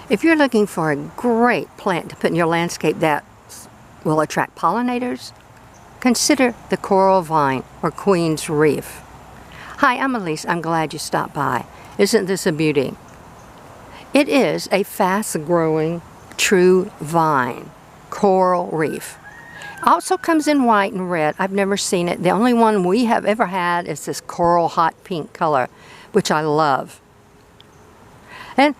If you're looking for a great plant to put in your landscape that will attract pollinators, consider the coral vine or Queen's Wreath. Hi, I'm Elise. I'm glad you stopped by. Isn't this a beauty? It is a fast-growing true vine, coral reef. Also comes in white and red. I've never seen it. The only one we have ever had is this coral hot pink color, which I love. And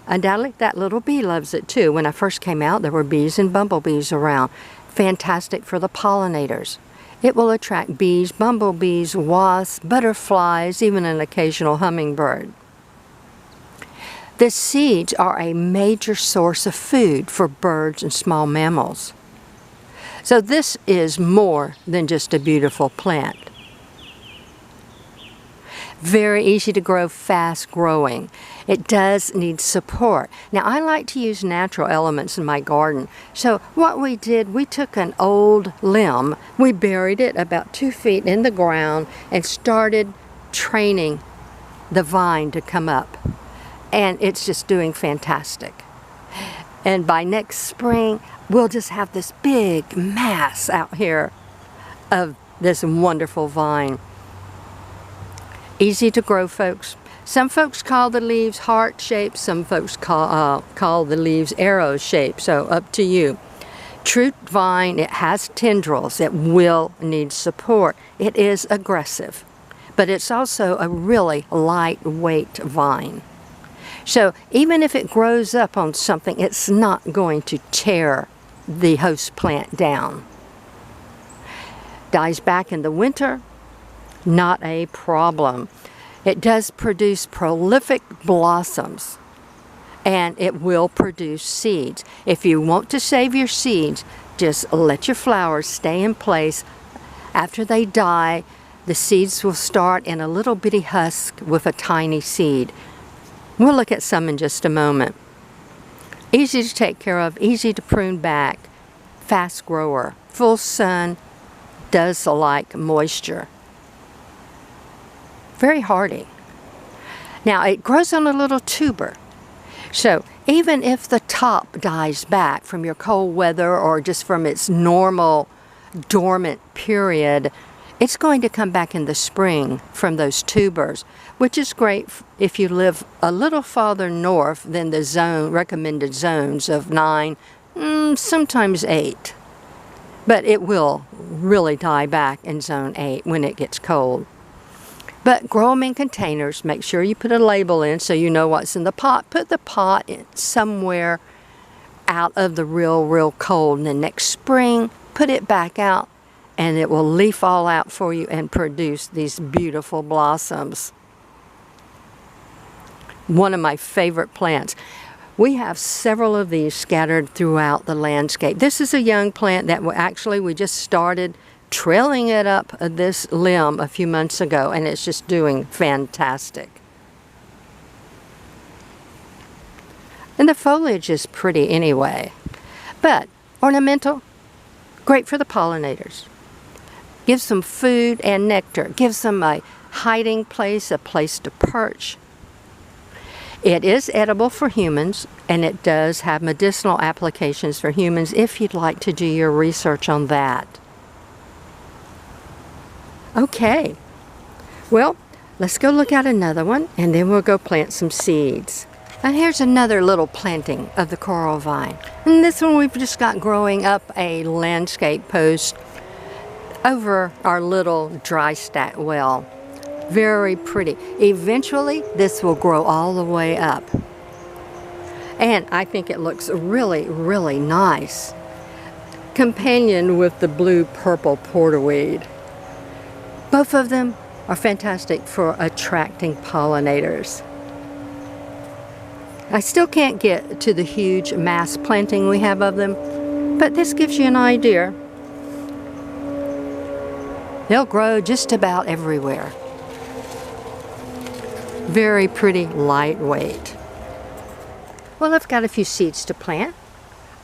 undoubtedly, that little bee loves it too. When I first came out, there were bees and bumblebees around. Fantastic for the pollinators. It will attract bees, bumblebees, wasps, butterflies, even an occasional hummingbird. The seeds are a major source of food for birds and small mammals. So this is more than just a beautiful plant. Very easy to grow, fast growing. It does need support. Now I like to use natural elements in my garden. So what we did, we took an old limb, we buried it about 2 feet in the ground and started training the vine to come up. And it's just doing fantastic. And by next spring, we'll just have this big mass out here of this wonderful vine. Easy to grow, folks. Some folks call the leaves heart-shaped, some folks call the leaves arrow-shaped, so up to you. True vine, it has tendrils. It will need support. It is aggressive, but it's also a really lightweight vine. So even if it grows up on something, it's not going to tear the host plant down. Dies back in the winter, not a problem. It does produce prolific blossoms, and it will produce seeds. If you want to save your seeds, just let your flowers stay in place. After they die, the seeds will start in a little bitty husk with a tiny seed. We'll look at some in just a moment. Easy to take care of, easy to prune back, fast grower. Full sun, does like moisture. Very hardy. Now it grows on a little tuber. So even if the top dies back from your cold weather or just from its normal dormant period, it's going to come back in the spring from those tubers, which is great if you live a little farther north than the recommended zones of 9, sometimes 8. But it will really die back in zone 8 when it gets cold. But grow them in containers. Make sure you put a label in so you know what's in the pot. Put the pot somewhere out of the real cold. And then next spring, put it back out and it will leaf all out for you and produce these beautiful blossoms. One of my favorite plants. We have several of these scattered throughout the landscape. This is a young plant that we just started trailing it up this limb a few months ago, and it's just doing fantastic. And the foliage is pretty anyway, but ornamental, great for the pollinators. Gives them food and nectar, gives them a hiding place, a place to perch. It is edible for humans, and it does have medicinal applications for humans if you'd like to do your research on that. Okay, well, let's go look at another one, and then we'll go plant some seeds. And here's another little planting of the coral vine. And this one we've just got growing up a landscape post over our little dry stack well. Very pretty. Eventually, this will grow all the way up. And I think it looks really nice. Companion with the blue-purple porterweed. Both of them are fantastic for attracting pollinators. I still can't get to the huge mass planting we have of them, but this gives you an idea. They'll grow just about everywhere. Very pretty, lightweight. Well, I've got a few seeds to plant.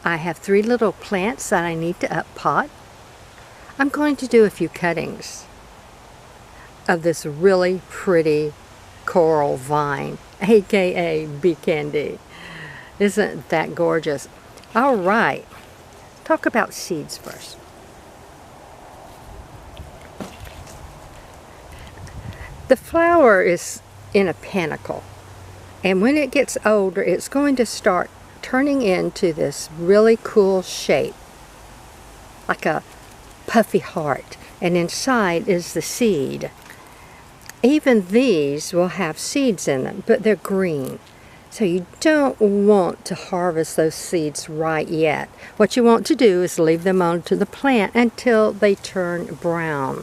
I have 3 little plants that I need to uppot. I'm going to do a few cuttings of this really pretty coral vine, aka bee candy. Isn't that gorgeous? All right, talk about seeds first. The flower is in a panicle, and when it gets older, it's going to start turning into this really cool shape, like a puffy heart, and inside is the seed. Even these will have seeds in them, but they're green. So you don't want to harvest those seeds right yet. What you want to do is leave them onto the plant until they turn brown.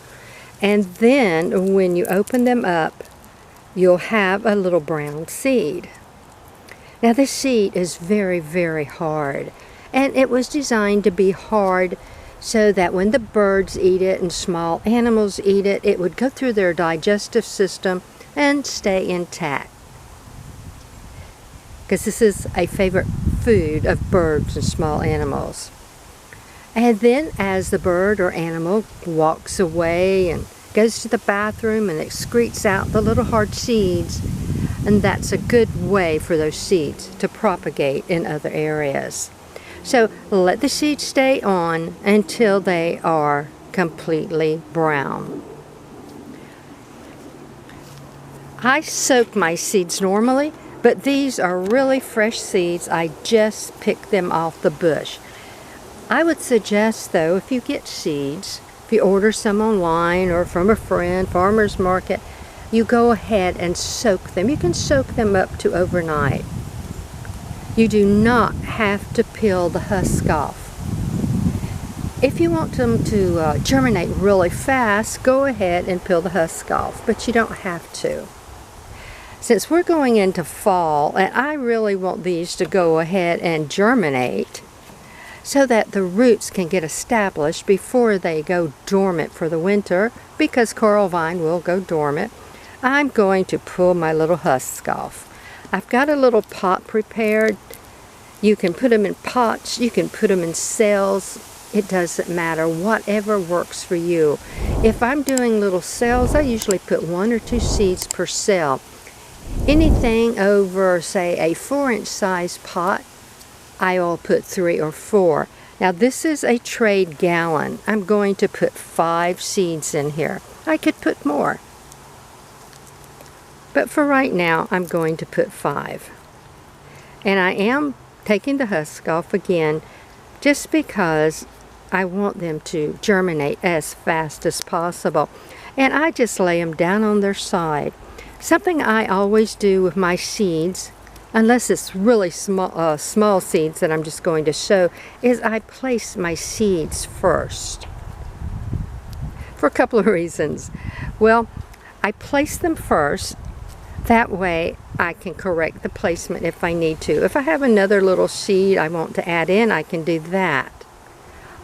And then when you open them up, you'll have a little brown seed. Now this seed is very, very hard. And it was designed to be hard so that when the birds eat it and small animals eat it, it would go through their digestive system and stay intact. Because this is a favorite food of birds and small animals. And then as the bird or animal walks away and goes to the bathroom and excretes out the little hard seeds, and that's a good way for those seeds to propagate in other areas. So let the seeds stay on until they are completely brown. I soak my seeds normally, but these are really fresh seeds. I just picked them off the bush. I would suggest though, if you get seeds, if you order some online or from a friend, farmer's market, you go ahead and soak them. You can soak them up to overnight. You do not have to peel the husk off. If you want them to germinate really fast, go ahead and peel the husk off, but you don't have to. Since we're going into fall, and I really want these to go ahead and germinate so that the roots can get established before they go dormant for the winter, because coral vine will go dormant, I'm going to pull my little husk off. I've got a little pot prepared. You can put them in pots, you can put them in cells. It doesn't matter, whatever works for you. If I'm doing little cells, I usually put 1 or 2 seeds per cell. Anything over, say, a 4-inch size pot, I will put 3 or 4. Now this is a trade gallon. I'm going to put 5 seeds in here. I could put more, but for right now, I'm going to put 5. And I am taking the husk off again, just because I want them to germinate as fast as possible. And I just lay them down on their side. Something I always do with my seeds, unless it's really small seeds that I'm just going to show, is I place my seeds first. For a couple of reasons. Well, I place them first. That way I can correct the placement if I need to. If I have another little seed I want to add in, I can do that.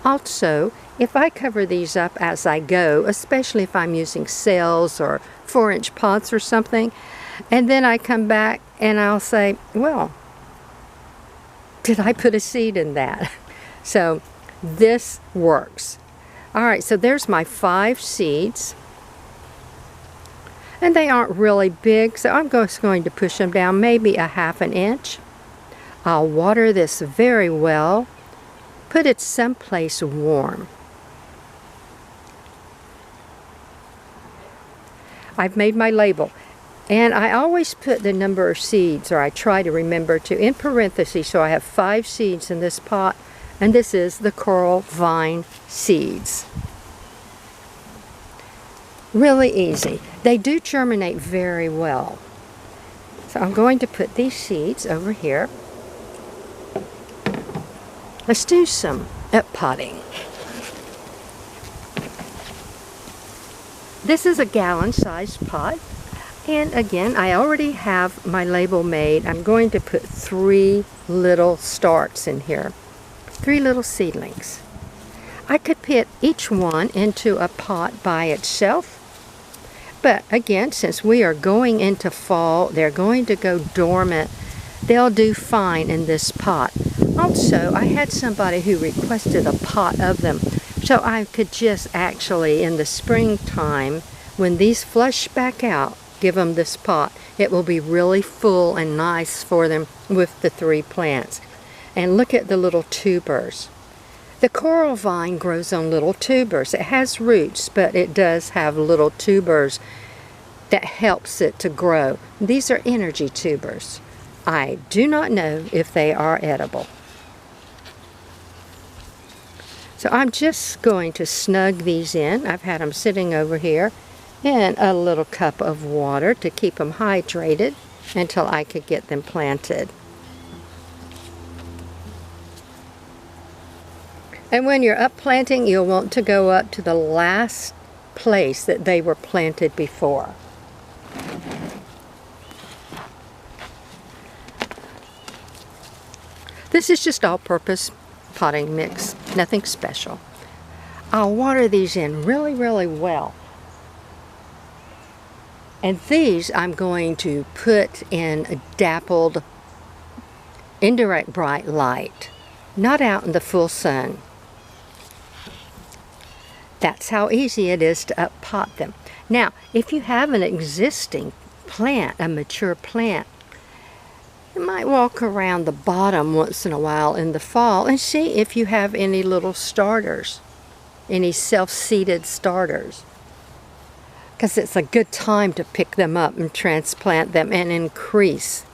Also, if I cover these up as I go, especially if I'm using cells or 4-inch pots or something, and then I come back and I'll say, well, did I put a seed in that? So this works. All right, so there's my 5 seeds. And they aren't really big, so I'm just going to push them down maybe a 1/2 inch. I'll water this very well. Put it someplace warm. I've made my label, and I always put the number of seeds, or I try to remember to, in parentheses, so I have 5 seeds in this pot, and this is the coral vine seeds. Really easy. They do germinate very well. So I'm going to put these seeds over here. Let's do some potting. This is a gallon-sized pot. And again, I already have my label made. I'm going to put 3 little starts in here. 3 little seedlings. I could put each one into a pot by itself. But again, since we are going into fall, they're going to go dormant. They'll do fine in this pot. Also, I had somebody who requested a pot of them, so I could just actually, in the springtime, when these flush back out, give them this pot. It will be really full and nice for them with the 3 plants. And look at the little tubers. The coral vine grows on little tubers. It has roots, but it does have little tubers that helps it to grow. These are energy tubers. I do not know if they are edible. So I'm just going to snug these in. I've had them sitting over here in a little cup of water to keep them hydrated until I could get them planted. And when you're up planting, you'll want to go up to the last place that they were planted before. This is just all-purpose potting mix, nothing special. I'll water these in really, really well. And these I'm going to put in a dappled, indirect bright light, not out in the full sun. That's how easy it is to up-pot them. Now, if you have an existing plant, a mature plant, you might walk around the bottom once in a while in the fall and see if you have any little starters, any self-seeded starters. Because it's a good time to pick them up and transplant them and increase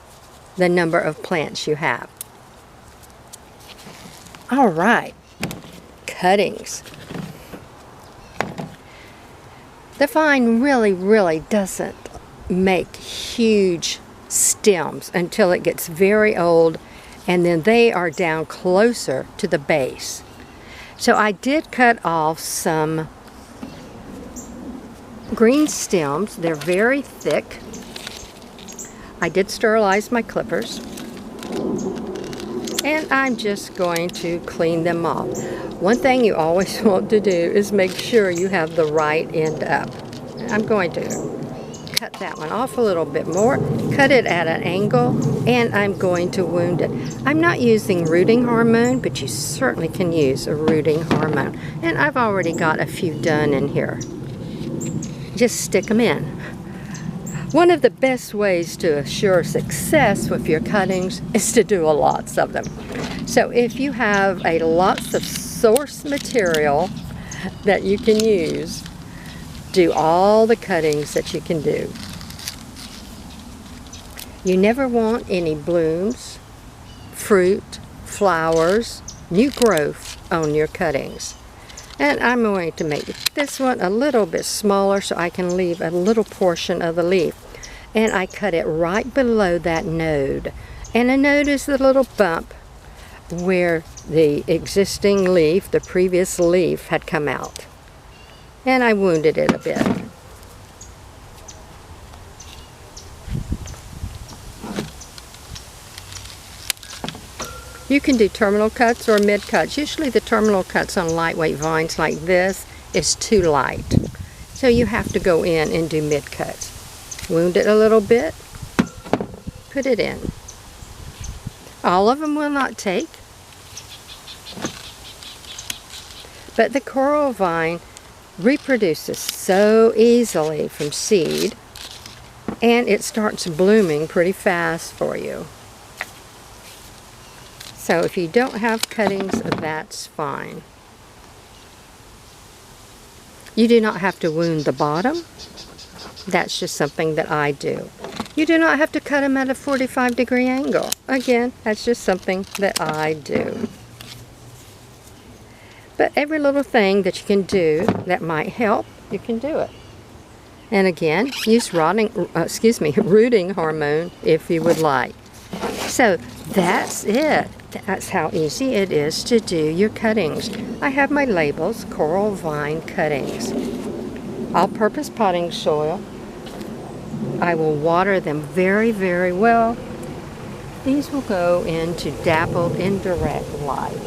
the number of plants you have. All right, cuttings. The vine really doesn't make huge stems until it gets very old, and then they are down closer to the base. So I did cut off some green stems. They're very thick. I did sterilize my clippers, and I'm just going to clean them off. One thing you always want to do is make sure you have the right end up. I'm going to cut that one off a little bit more, cut it at an angle, and I'm going to wound it. I'm not using rooting hormone, but you certainly can use a rooting hormone. And I've already got a few done in here. Just stick them in. One of the best ways to assure success with your cuttings is to do lots of them. So if you have a lots of source material that you can use, do all the cuttings that you can do. You never want any blooms, fruit, flowers, new growth on your cuttings. And I'm going to make this one a little bit smaller so I can leave a little portion of the leaf. And I cut it right below that node. And a node is the little bump where the existing leaf, the previous leaf, had come out. And I wounded it a bit. You can do terminal cuts or mid cuts. Usually the terminal cuts on lightweight vines like this is too light. So you have to go in and do mid cuts. Wound it a little bit, put it in. All of them will not take, but the coral vine reproduces so easily from seed, and it starts blooming pretty fast for you. So if you don't have cuttings, that's fine. You do not have to wound the bottom. That's just something that I do. You do not have to cut them at a 45-degree angle. Again, that's just something that I do. But every little thing that you can do that might help, you can do it. And again, use rooting hormone if you would like. So that's it. That's how easy it is to do your cuttings. I have my labels, coral vine cuttings. All-purpose potting soil. I will water them very, very well. These will go into dappled indirect light.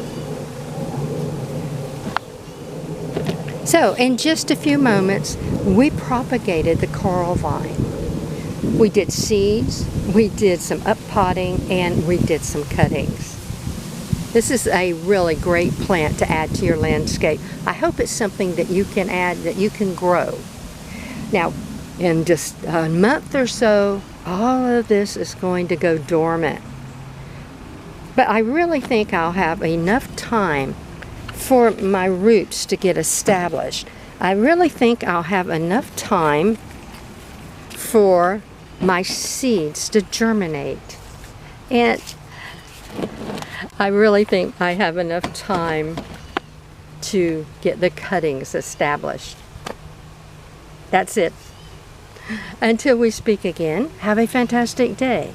So in just a few moments, we propagated the coral vine. We did seeds, we did some up-potting, and we did some cuttings. This is a really great plant to add to your landscape. I hope it's something that you can add, that you can grow. Now, in just a month or so, all of this is going to go dormant. But I really think I'll have enough time for my roots to get established. I really think I'll have enough time for my seeds to germinate. And I really think I have enough time to get the cuttings established. That's it. Until we speak again, have a fantastic day.